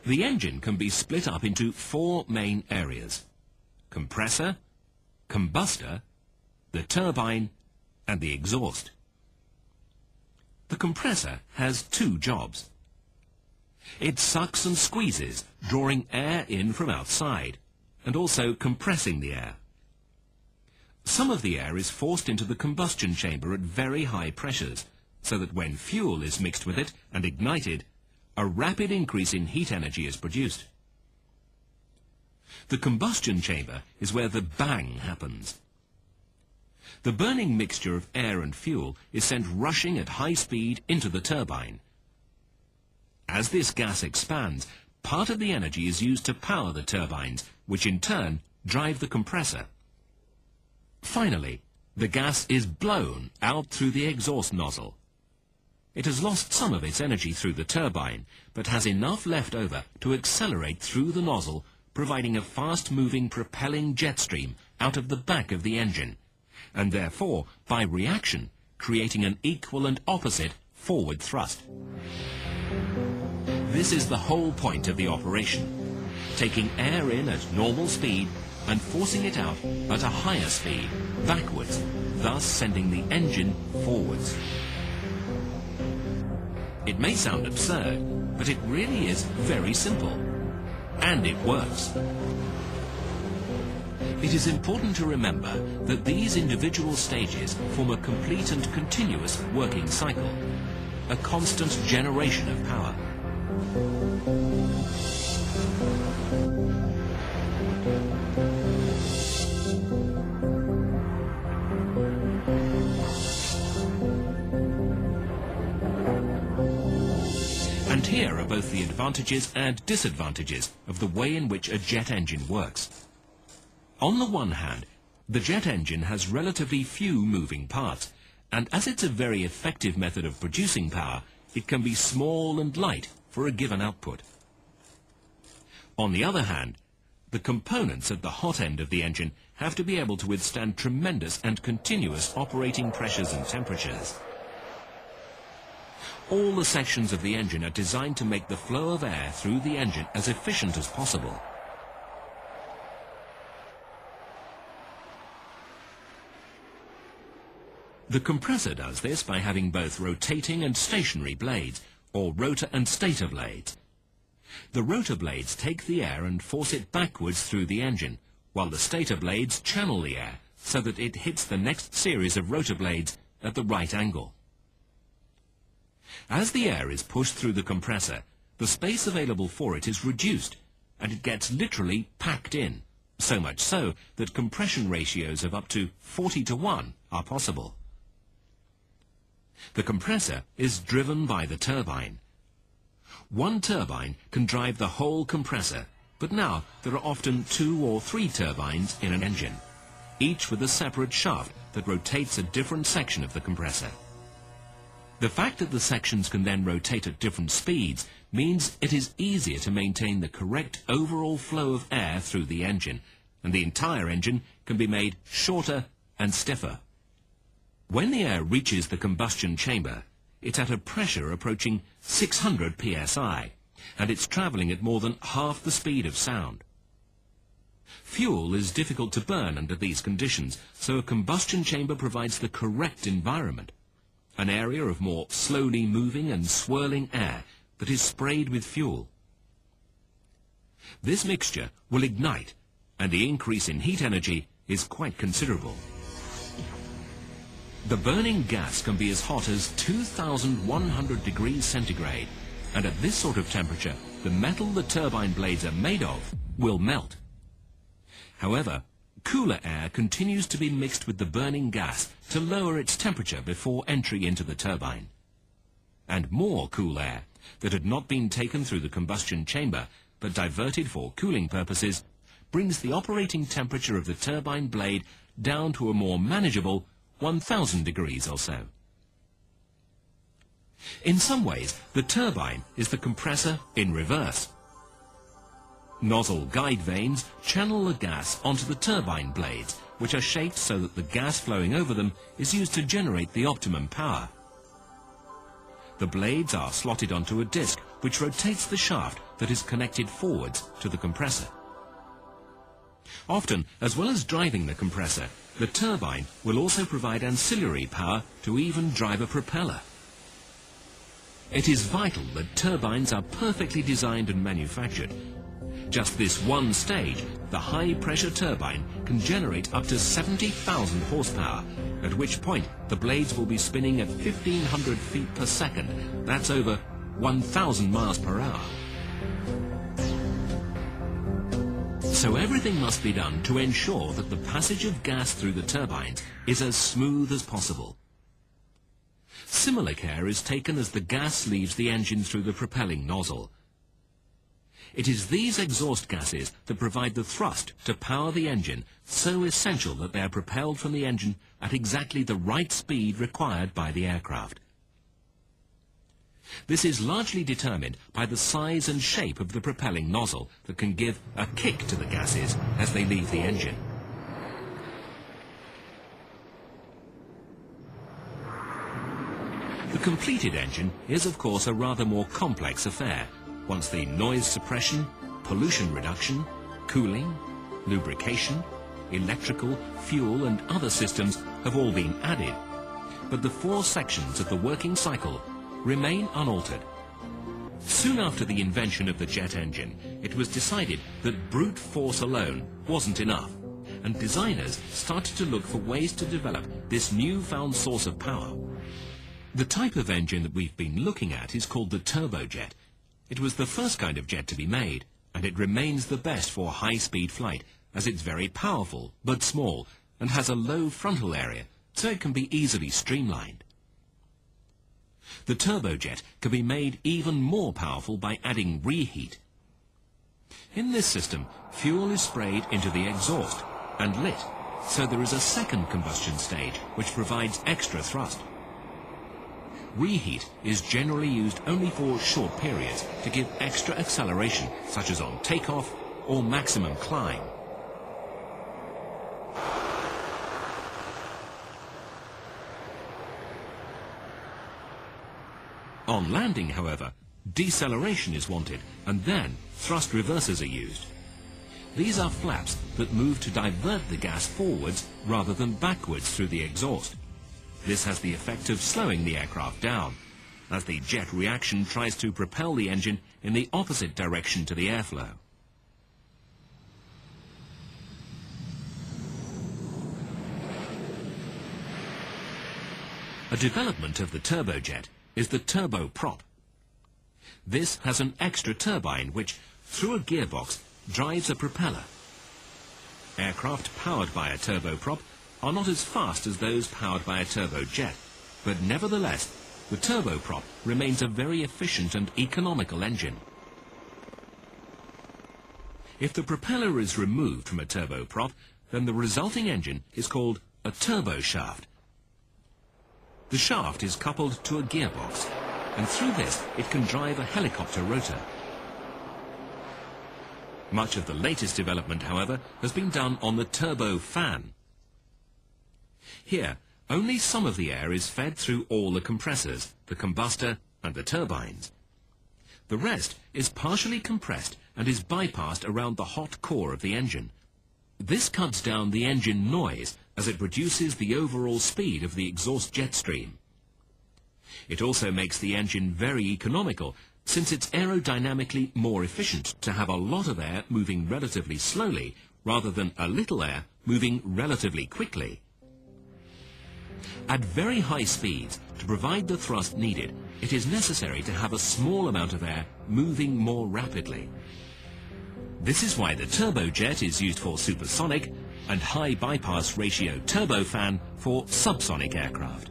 The engine can be split up into four main areas: compressor, combustor, the turbine, and the exhaust. The compressor has two jobs. It sucks and squeezes, drawing air in from outside, and also compressing the air. Some of the air is forced into the combustion chamber at very high pressures, so that when fuel is mixed with it and ignited, a rapid increase in heat energy is produced. The combustion chamber is where the bang happens. The burning mixture of air and fuel is sent rushing at high speed into the turbine. As this gas expands, part of the energy is used to power the turbines, which in turn drive the compressor. Finally, the gas is blown out through the exhaust nozzle. It has lost some of its energy through the turbine, but has enough left over to accelerate through the nozzle, providing a fast-moving propelling jet stream out of the back of the engine, and therefore, by reaction, creating an equal and opposite forward thrust. This is the whole point of the operation, taking air in at normal speed and forcing it out at a higher speed, backwards, thus sending the engine forwards. It may sound absurd, but it really is very simple. And it works. It is important to remember that these individual stages form a complete and continuous working cycle, a constant generation of power. And here are both the advantages and disadvantages of the way in which a jet engine works. On the one hand, the jet engine has relatively few moving parts, and as it's a very effective method of producing power, it can be small and light for a given output. On the other hand, the components at the hot end of the engine have to be able to withstand tremendous and continuous operating pressures and temperatures. All the sections of the engine are designed to make the flow of air through the engine as efficient as possible. The compressor does this by having both rotating and stationary blades, or rotor and stator blades. The rotor blades take the air and force it backwards through the engine, while the stator blades channel the air so that it hits the next series of rotor blades at the right angle. As the air is pushed through the compressor, the space available for it is reduced, and it gets literally packed in, so much so that compression ratios of up to 40:1 are possible. The compressor is driven by the turbine. One turbine can drive the whole compressor, but now there are often 2 or 3 turbines in an engine, each with a separate shaft that rotates a different section of the compressor. The fact that the sections can then rotate at different speeds means it is easier to maintain the correct overall flow of air through the engine, and the entire engine can be made shorter and stiffer. When the air reaches the combustion chamber, it's at a pressure approaching 600 psi, and it's travelling at more than half the speed of sound. Fuel is difficult to burn under these conditions, so a combustion chamber provides the correct environment, an area of more slowly moving and swirling air that is sprayed with fuel. This mixture will ignite, and the increase in heat energy is quite considerable. The burning gas can be as hot as 2,100 degrees centigrade, and at this sort of temperature, the metal the turbine blades are made of will melt. However, cooler air continues to be mixed with the burning gas to lower its temperature before entry into the turbine. And more cool air that had not been taken through the combustion chamber but diverted for cooling purposes brings the operating temperature of the turbine blade down to a more manageable 1,000 degrees or so. In some ways, the turbine is the compressor in reverse. Nozzle guide vanes channel the gas onto the turbine blades, which are shaped so that the gas flowing over them is used to generate the optimum power. The blades are slotted onto a disc which rotates the shaft that is connected forwards to the compressor. Often, as well as driving the compressor, the turbine will also provide ancillary power to even drive a propeller. It is vital that turbines are perfectly designed and manufactured. Just this one stage, the high-pressure turbine can generate up to 70,000 horsepower, at which point the blades will be spinning at 1,500 feet per second. That's over 1,000 miles per hour. So everything must be done to ensure that the passage of gas through the turbines is as smooth as possible. Similar care is taken as the gas leaves the engine through the propelling nozzle. It is these exhaust gases that provide the thrust to power the engine, so essential that they are propelled from the engine at exactly the right speed required by the aircraft. This is largely determined by the size and shape of the propelling nozzle that can give a kick to the gases as they leave the engine. The completed engine is, of course, a rather more complex affair, once the noise suppression, pollution reduction, cooling, lubrication, electrical, fuel and other systems have all been added. But the four sections of the working cycle remain unaltered. Soon after the invention of the jet engine, it was decided that brute force alone wasn't enough, and designers started to look for ways to develop this newfound source of power. The type of engine that we've been looking at is called the turbojet. It was the first kind of jet to be made, and it remains the best for high-speed flight, as it's very powerful but small and has a low frontal area, so it can be easily streamlined. The turbojet can be made even more powerful by adding reheat. In this system, fuel is sprayed into the exhaust and lit, so there is a second combustion stage which provides extra thrust. Reheat is generally used only for short periods to give extra acceleration, such as on takeoff or maximum climb. On landing, however, deceleration is wanted, and then thrust reversers are used. These are flaps that move to divert the gas forwards rather than backwards through the exhaust. This has the effect of slowing the aircraft down, as the jet reaction tries to propel the engine in the opposite direction to the airflow. A development of the turbojet is the turboprop. This has an extra turbine which, through a gearbox, drives a propeller. Aircraft powered by a turboprop are not as fast as those powered by a turbojet, but nevertheless, the turboprop remains a very efficient and economical engine. If the propeller is removed from a turboprop, then the resulting engine is called a turboshaft. The shaft is coupled to a gearbox, and through this it can drive a helicopter rotor. Much of the latest development, however, has been done on the turbofan. Here, only some of the air is fed through all the compressors, the combustor and the turbines. The rest is partially compressed and is bypassed around the hot core of the engine. This cuts down the engine noise as it reduces the overall speed of the exhaust jet stream. It also makes the engine very economical, since it's aerodynamically more efficient to have a lot of air moving relatively slowly rather than a little air moving relatively quickly. At very high speeds, to provide the thrust needed, it is necessary to have a small amount of air moving more rapidly. This is why the turbojet is used for supersonic and high bypass ratio turbofan for subsonic aircraft.